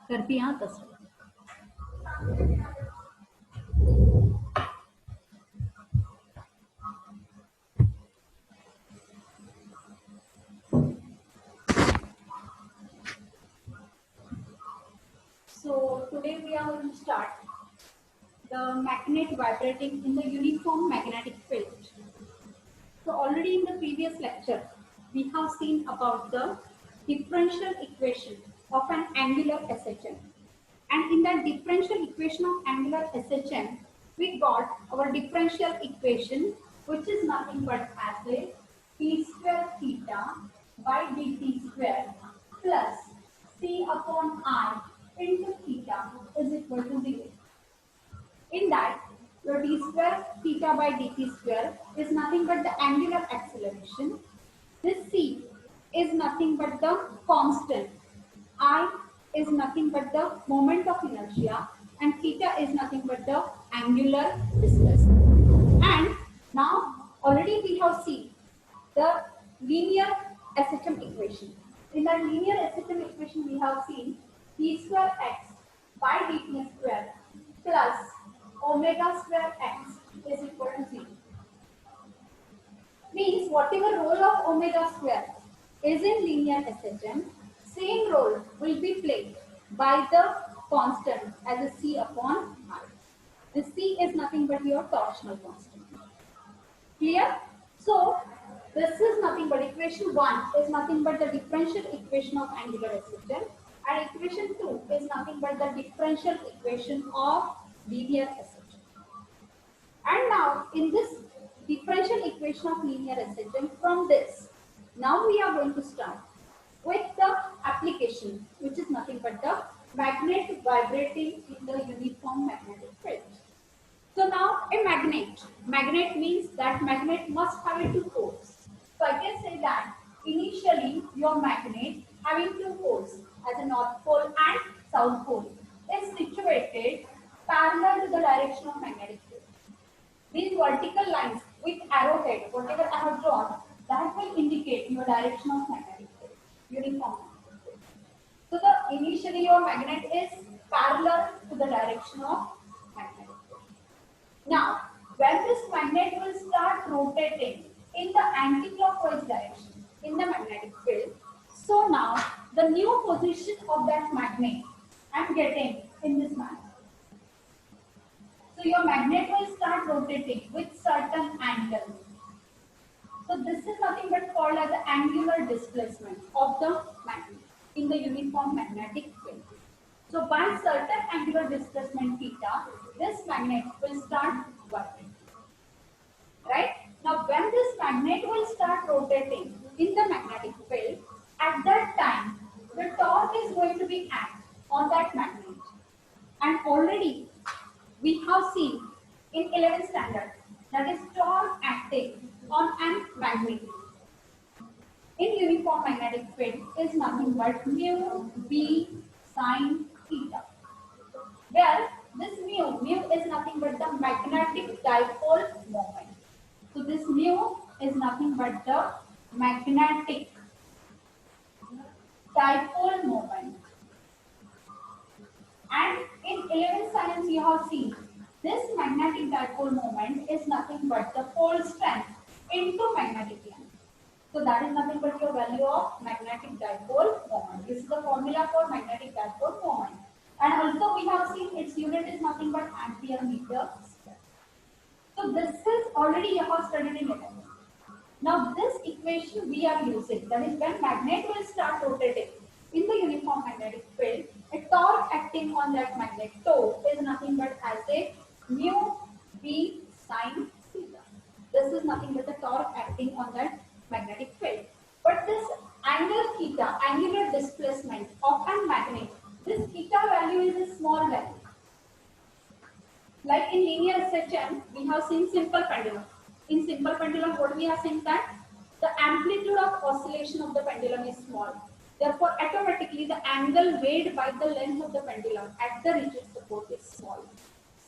करती यहाँ तस्वीर. So today we are going to start the magnet vibrating in the uniform magnetic field. So already in the previous lecture, we have seen about the differential equation of an angular SHM. And in that differential equation of angular SHM, we got our differential equation, which is nothing but as a p square theta by dt square plus c upon I into theta is equal to 0. In that, your d square theta by dt square is nothing but the angular acceleration. This c is nothing but the constant. I is nothing but the moment of inertia, and theta is nothing but the angular displacement. And now already we have seen the linear SHM equation. In that linear SHM equation we have seen p square x by dt square plus omega square x is equal to 0. Means whatever role of omega square is in linear SHM, same role will be played by the constant as a c upon I. The c is nothing but your torsional constant. Clear? So this is nothing but equation 1 is nothing but the differential equation of angular SHM, and equation 2 is nothing but the differential equation of linear SHM. And now in this differential equation of linear SHM, from this, now we are going to start with the application, which is nothing but the magnet vibrating in the uniform magnetic field. So now a magnet means that magnet must have a two poles. So I can say that initially your magnet having two poles as a north pole and south pole is situated parallel to the direction of magnetic field. These vertical lines with arrowhead, whatever I have drawn, that will indicate your direction of magnetic field, uniform magnetic field. So the initially your magnet is parallel to the direction of magnetic field. Now, when this magnet will start rotating in the anti-clockwise direction in the magnetic field, so now the new position of that magnet I am getting in this manner. So your magnet will start rotating with certain angle. So this is nothing but called as the angular displacement of the magnet in the uniform magnetic field. So by certain angular displacement theta, this magnet will start vibrating. Right? Now when this magnet will start rotating in the magnetic field, at that time the torque is going to be act on that magnet. And already we have seen in 11th standard, that is torque acting on an magnet in uniform magnetic field is nothing but mu b sine theta, where this mu is nothing but the magnetic dipole moment. So this mu is nothing but the magnetic dipole moment. And in 11th science you have seen this magnetic dipole moment is nothing but the pole strength into magnetic length. So that is nothing but your value of magnetic dipole moment. This is the formula for magnetic dipole moment. And also we have seen its unit is nothing but ampere meter square. So this is already you have studied in 11th. Now this equation we are using, that is when magnet will start rotating in the uniform magnetic field, a torque acting on that magnet toe is nothing but as a mu b sine theta. This is nothing but the torque acting on that magnetic field. But this angle theta, angular displacement of a magnet, this theta value is a small value. Like in linear SHM, we have seen simple pendulum. In simple pendulum, what we have seen that the amplitude of oscillation of the pendulum is small. Therefore, automatically the angle weighed by the length of the pendulum at the rigid support is small.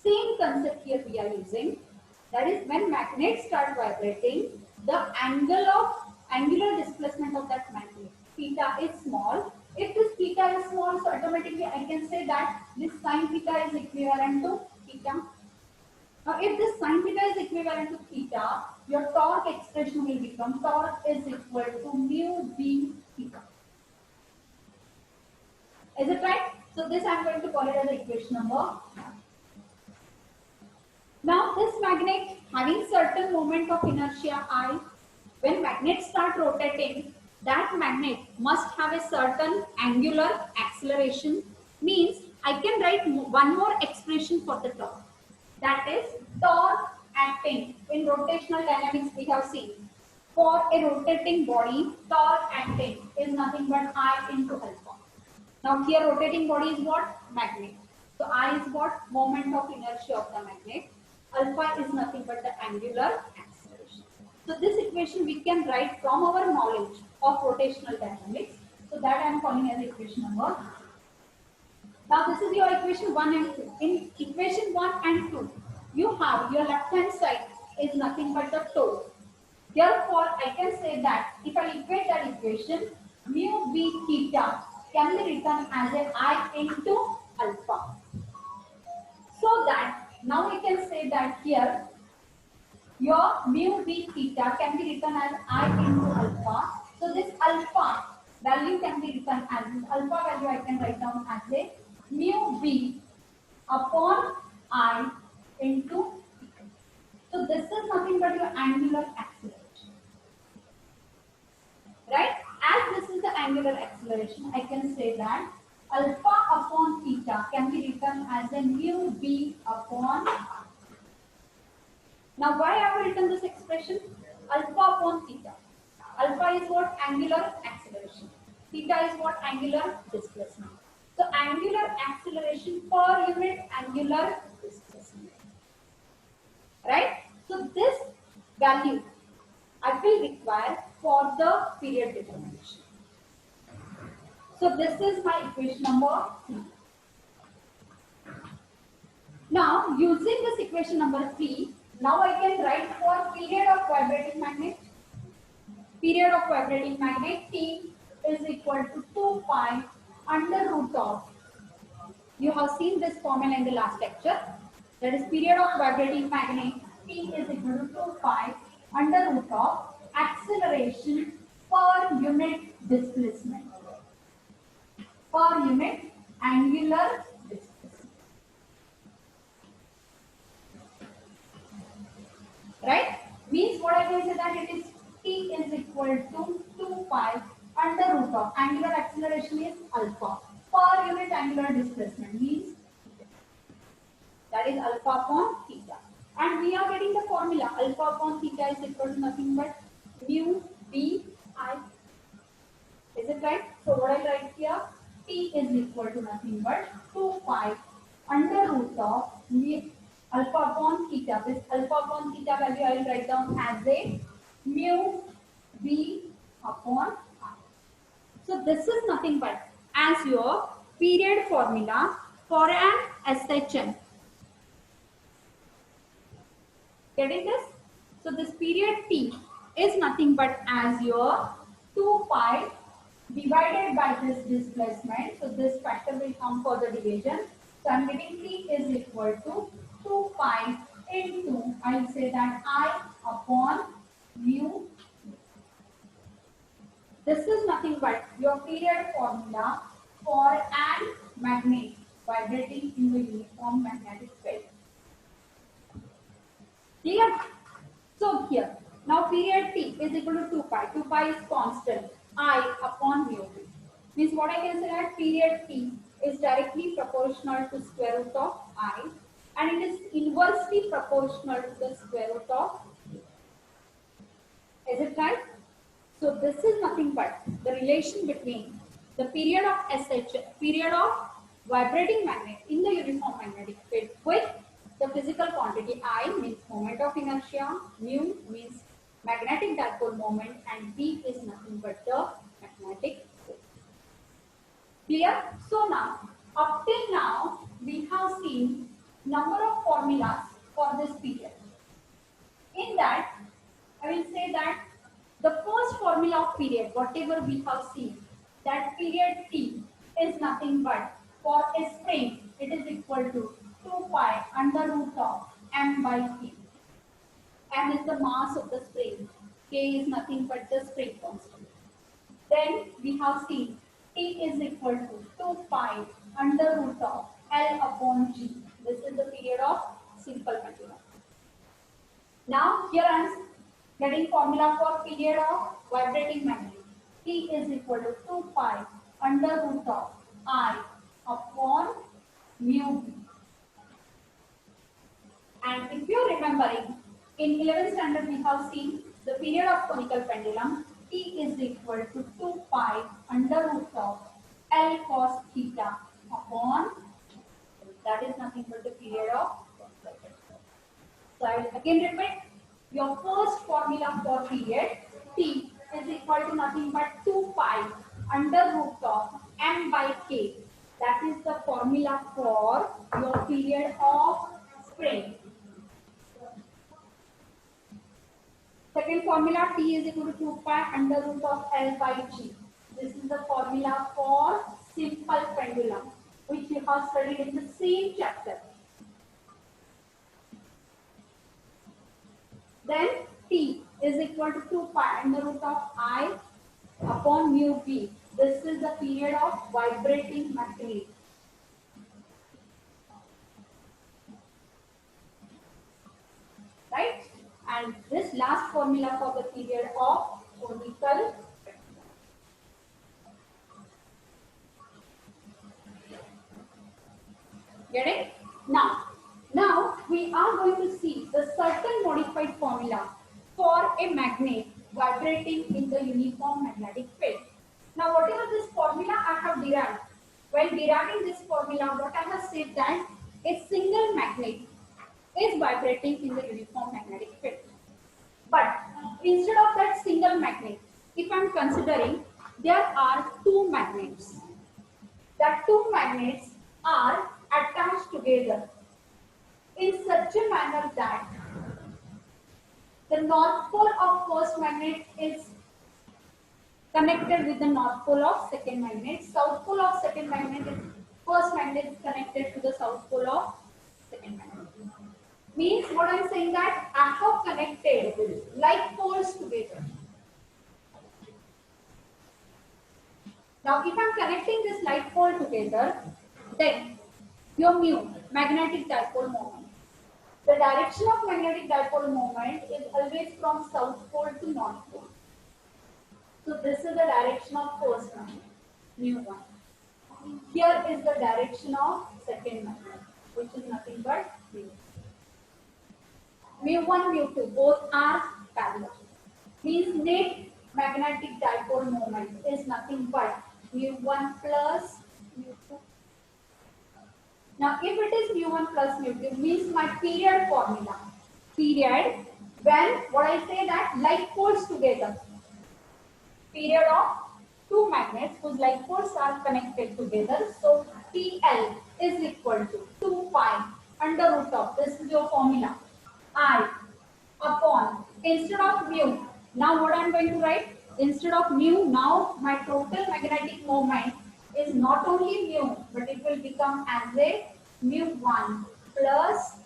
Same concept here we are using. That is, when magnets start vibrating, the angle of angular displacement of that magnet, theta theta is small. If this theta is small, so automatically I can say that this sin theta is equivalent to theta. Now, if this sin theta is equivalent to theta, your torque expression will become torque is equal to mu v theta. Is it right? So this I am going to call it as equation number 1. Now this magnet having certain moment of inertia I, when magnets start rotating, that magnet must have a certain angular acceleration, means I can write one more expression for the torque. That is torque acting. In rotational dynamics we have seen, for a rotating body, torque acting is nothing but I into alpha. Now here rotating body is what? Magnet. So I is what? Moment of inertia of the magnet. Alpha is nothing but the angular acceleration. So this equation we can write from our knowledge of rotational dynamics. So that I am calling as equation number 1. Now this is your equation 1 and 2. In equation 1 and 2, you have your left hand side is nothing but the torque. Therefore, I can say that if I equate that equation, mu v theta can be written as a I into alpha. So that now we can say that here your mu v theta can be written as I into alpha. So this alpha value can be written as this alpha value I can write down as a mu v upon I into theta. So this is nothing but your angular acceleration. Right? As this is the angular acceleration, I can say that alpha upon theta can be written as a mu v upon r. Now why have I written this expression? Alpha upon theta. Alpha is what? Angular acceleration. Theta is what? Angular displacement. So angular acceleration per unit angular displacement. Right? So this value I will require for the period determination. So this is my equation number 3. Now using this equation number 3, now I can write for period of vibrating magnet. Period of vibrating magnet T is equal to 2 pi under root of. You have seen this formula in the last lecture. That is period of vibrating magnet T is equal to 2 pi under root of acceleration per unit displacement. Per unit angular displacement. Right? Means what I can say that it is T is equal to 2 pi under root of angular acceleration is alpha per unit angular displacement, means that is alpha upon theta. And we are getting the formula alpha upon theta is equal to nothing but mu v I. Is it right? So what I write here, T is equal to nothing but 2 pi under root of alpha upon theta. This alpha upon theta value I will write down as a mu v upon r. So this is nothing but as your period formula for an SHM. Getting this? So this period T is nothing but as your 2 pi divided by this displacement. So this factor will come for the division. So I am getting T is equal to 2 pi into, I will say that I upon mu. This is nothing but your period formula for an magnet vibrating in the uniform magnetic field. Clear? So here, now period T is equal to 2 pi. 2 pi is constant. I upon mu v. Means what I can say that period T is directly proportional to square root of I, and it is inversely proportional to the square root of v. Is it right? So this is nothing but the relation between the period of period of vibrating magnet in the uniform magnetic field with the physical quantity I, means moment of inertia, mu means magnetic dipole moment, and v is nothing but the magnetic field. Clear? So now, up till now, we have seen number of formulas for this period. In that, I will say that the first formula of period, whatever we have seen, that period T is nothing but for a spring, it is equal to 2 pi under root of m by k. M is the mass of the spring. K is nothing but the spring constant. Then we have seen T is equal to 2 pi under root of L upon G. This is the period of simple pendulum. Now here I am getting formula for period of vibrating magnet. T is equal to 2 pi under root of I upon mu B. And if you are remembering, in 11th standard we have seen the period of conical pendulum. T is equal to 2 pi under root of L cos theta upon, that is nothing but the period of. So I will again repeat, your first formula for period T is equal to nothing but 2 pi under root of m by k. That is the formula for your period of spring. Second formula T is equal to 2 pi under root of L by G. This is the formula for simple pendulum, which you have studied in the same chapter. Then T is equal to 2 pi under root of I upon mu B. This is the period of vibrating magnet. Right? And this last formula for the period of conical. Get it? Now we are going to see the certain modified formula for a magnet vibrating in the uniform magnetic field. Now whatever this formula I have derived, while deriving this formula, what I have said that a single magnet is vibrating in the uniform magnetic field. But instead of that single magnet, if I am considering there are two magnets, the two magnets are attached together in such a manner that the north pole of first magnet is connected with the north pole of second magnet. South pole of second magnet is first magnet is connected to the south pole of second magnet. Means what I am saying that I have connected like poles together. Now if I am connecting this like pole together, then your mu, magnetic dipole moment. The direction of magnetic dipole moment is always from south pole to north pole. So this is the direction of first magnet, mu1. Here is the direction of second magnet, which is nothing but mu. Mu1, mu2, both are parallel. Means net magnetic dipole moment is nothing but mu1 plus mu2. Now, if it is mu1 plus mu2, means my period formula. Period when what I say that like poles together. Period of two magnets whose like poles are connected together. So PL is equal to 2 pi under root of, this is your formula, I upon, instead of mu, now what I am going to write? Instead of mu, now my total magnetic moment is not only mu, but it will become as a mu1 plus,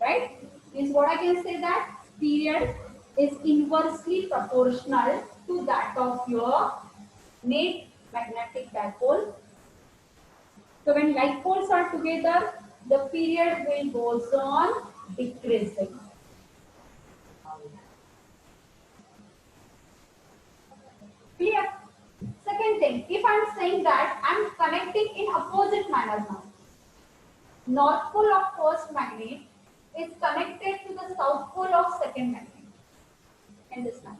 right? Means what I can say that period is inversely proportional to that of your net magnetic dipole. So when like poles are together, the period will goes on decreasing. Clear? Second thing, if I am saying that I am connecting in opposite manner now. North pole of first magnet is connected to the south pole of second magnet in this manner.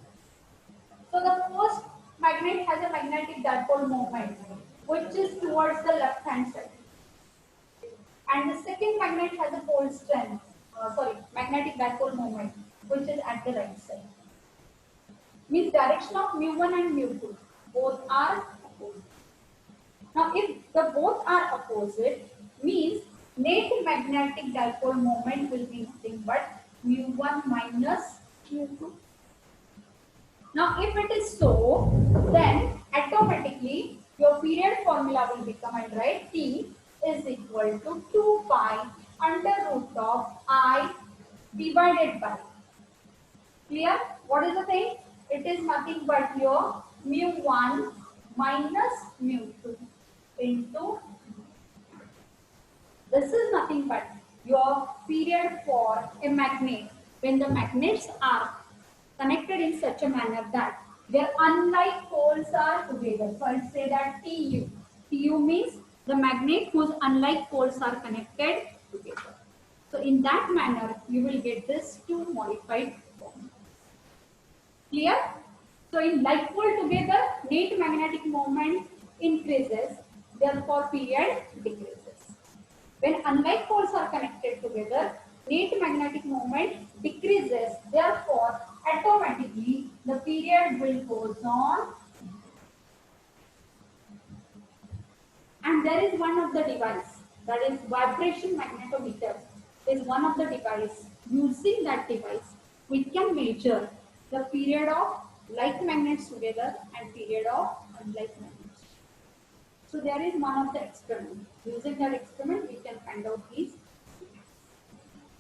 So the first magnet has a magnetic dipole moment which is towards the left hand side. And the second magnet has a pole strength, magnetic dipole moment, which is at the right side. Means direction of mu1 and mu2, both are opposite. Now, if the both are opposite, means net magnetic dipole moment will be nothing but mu1 minus mu2. Now if it is so, then automatically your period formula will become, and write T is equal to 2 pi under root of I divided by. Clear? What is the thing? It is nothing but your mu1 minus mu2 into, this is nothing but your period for a magnet when the magnets are connected in such a manner that their unlike poles are together. So I'll say that TU. TU means the magnet whose unlike poles are connected together. So in that manner, you will get this two modified form. Clear? So in like pole together, net magnetic moment increases, therefore period decreases. When unlike poles are connected together, net magnetic moment decreases, therefore automatically the period will goes on. And there is one of the device, that is vibration magnetometer, is one of the device. Using that device, we can measure the period of like magnets together and period of unlike magnets. So there is one of the experiment. Using that experiment, we can find out these.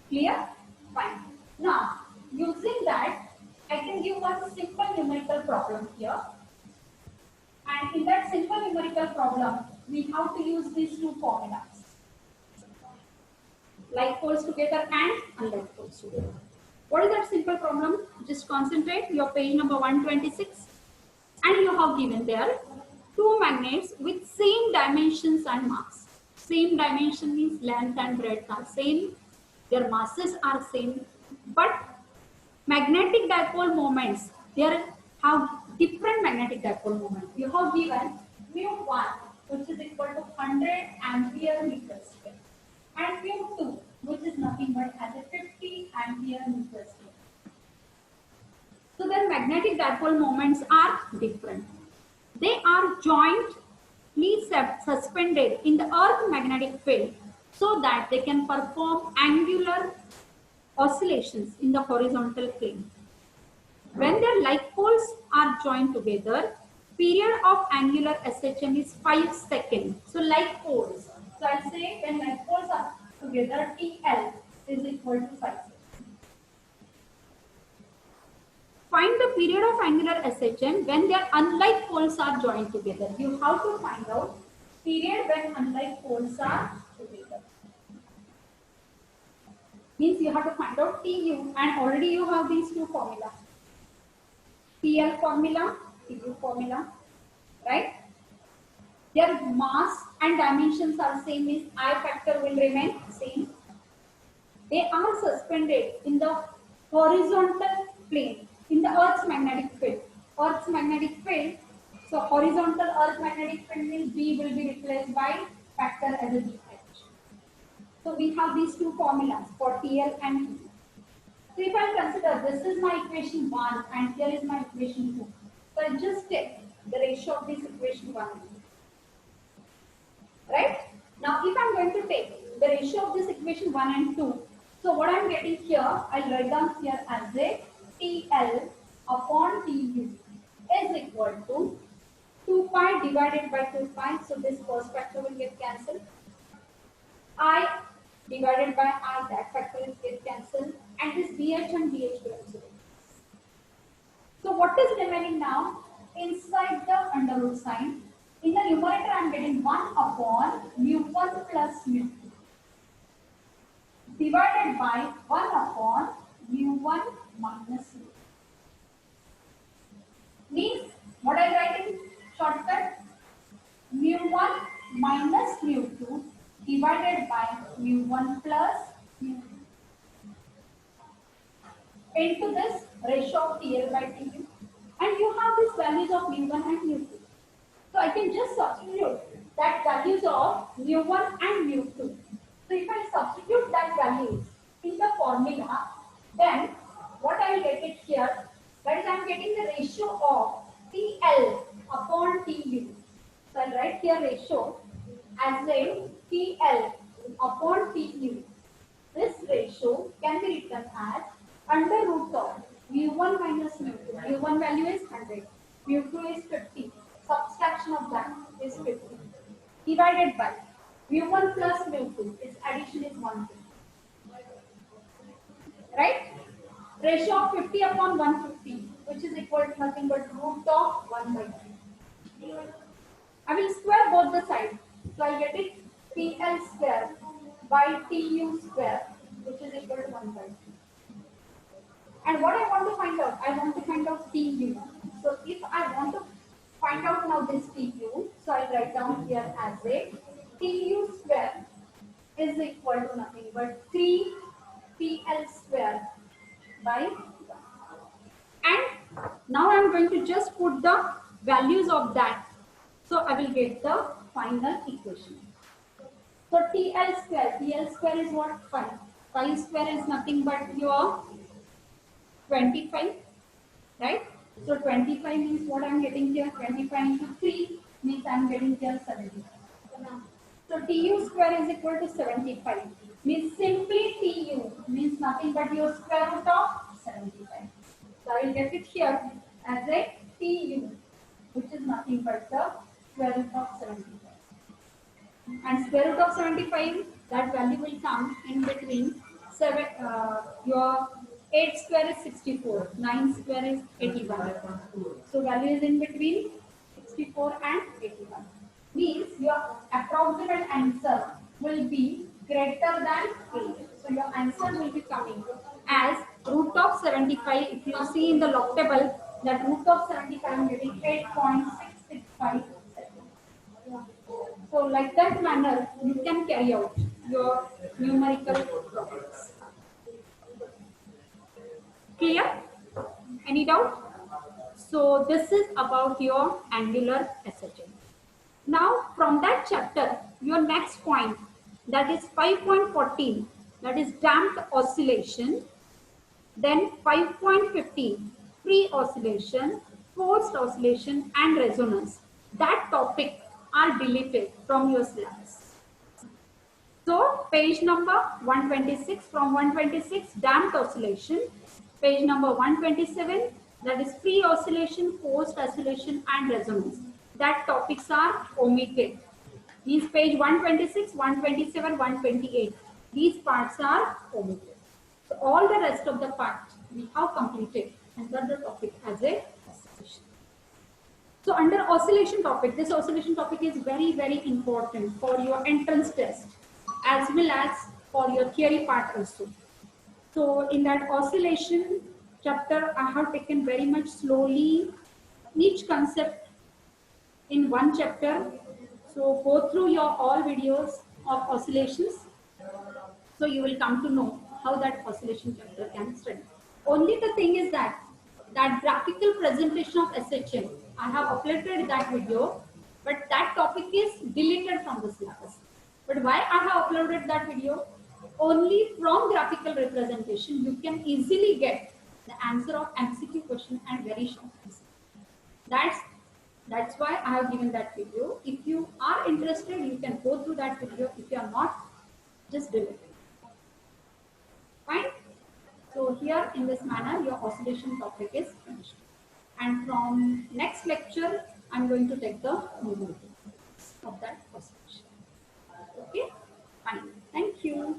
Clear? Fine. Now, using that, I can give one simple numerical problem here. And in that simple numerical problem, we have to use these two formulas. Like poles together and unlike poles together. What is that simple problem? Just concentrate. Your page number 126. And you have given there two magnets with same dimensions and mass. Same dimension means length and breadth are same. Their masses are same. But magnetic dipole moments, there have different magnetic dipole moments. You have given mu1, which is equal to 100 ampere meter square, and mu2, which is nothing but as a 50 ampere meter square. So their magnetic dipole moments are different. They are jointly suspended in the Earth magnetic field so that they can perform angular oscillations in the horizontal plane. When their like poles are joined together, period of angular SHM is 5 seconds. So like poles. So I'll say when like poles are together, TL is equal to 5 seconds. Find the period of angular SHM when their unlike poles are joined together. You have to find out period when unlike poles are together. Means you have to find out TU, and already you have these two formulas. TL formula, TU formula, right? Their mass and dimensions are same, means I factor will remain same. They are suspended in the horizontal plane, in the Earth's magnetic field. Earth's magnetic field, so horizontal Earth magnetic field means B will be replaced by factor as a BH. So we have these two formulas for TL and TU. So if I consider this is my equation 1 and here is my equation 2. So I just take the ratio of this equation 1 and 2. Right? Now if I am going to take the ratio of this equation 1 and 2, so what I am getting here, I will write down here as a TL upon TU is equal to 2 pi divided by 2 pi. So this first factor will get cancelled. I divided by I, that factor will get cancelled, and this BH and BH will also get. So what is remaining now? Inside the under root sign, in the numerator I am getting 1 upon mu1 plus mu2 divided by 1 upon mu1 minus mu2. Means what I write in shortcut? Mu1 minus mu2 divided by mu1 plus mu2 into this ratio of TL by TU, and you have these values of mu1 and mu2. So I can just substitute that values of mu1 and mu2. So if I substitute that values in the formula, then what I will get it here, that is I am getting the ratio of TL upon TU. So I will write here ratio as a TL upon TU. This ratio can be written as under root of mu1 minus mu2. mu1 value is 100. mu2 is 50. Subtraction of that is 50. Divided by mu1 plus mu2. Its addition is 150. Right? Ratio of 50 upon 150, which is equal to nothing but root of 1 by 3. I will square both the sides. So I get it PL square by TU square, which is equal to 1 by 3. And what I want to find out? I want to find out TU. So if I want to find out now this TU, so I'll write down here as a TU square is equal to nothing but 3 PL square by 1. And now I am going to just put the values of that. So I will get the final equation. So TL square is what? 5. 5 square is nothing but your 25, right? So 25 means what I am getting here? 25 into 3 means I am getting here 75. So TU square is equal to 75. Means simply TU means nothing but your square root of 75. So I will get it here as a TU, which is nothing but the square root of 75. And square root of 75, that value will come in between your 8 square is 64, 9 square is 81. So value is in between 64 and 81. Means your approximate answer will be greater than 8. So your answer will be coming as root of 75. If you see in the log table, that root of 75 is getting 8.665. So like that manner, you can carry out your numerical problems. Clear? Any doubt? So this is about your angular SHM. Now from that chapter, your next point, that is 5.14, that is damped oscillation. Then 5.15, free oscillation, forced oscillation and resonance. That topic are deleted from your syllabus. So page number 126, from 126 damped oscillation, page number 127, that is free oscillation, forced oscillation and resonance. That topics are omitted. These page 126, 127, 128. These parts are omitted. So all the rest of the part we have completed under the topic as a oscillation. So under oscillation topic, this oscillation topic is very, very important for your entrance test as well as for your theory part also. So in that oscillation chapter, I have taken very much slowly each concept in one chapter. So go through your all videos of oscillations. So you will come to know how that oscillation chapter can study. Only the thing is that graphical presentation of SHM, I have uploaded that video, but that topic is deleted from the syllabus. But why I have uploaded that video? Only from graphical representation you can easily get the answer of MCQ question and very short answer. That's why I have given that video. If you are interested, you can go through that video. If you are not, just delete it. Fine. So here in this manner, your oscillation topic is finished. And from next lecture, I'm going to take the numerical of that oscillation. Okay. Fine. Thank you.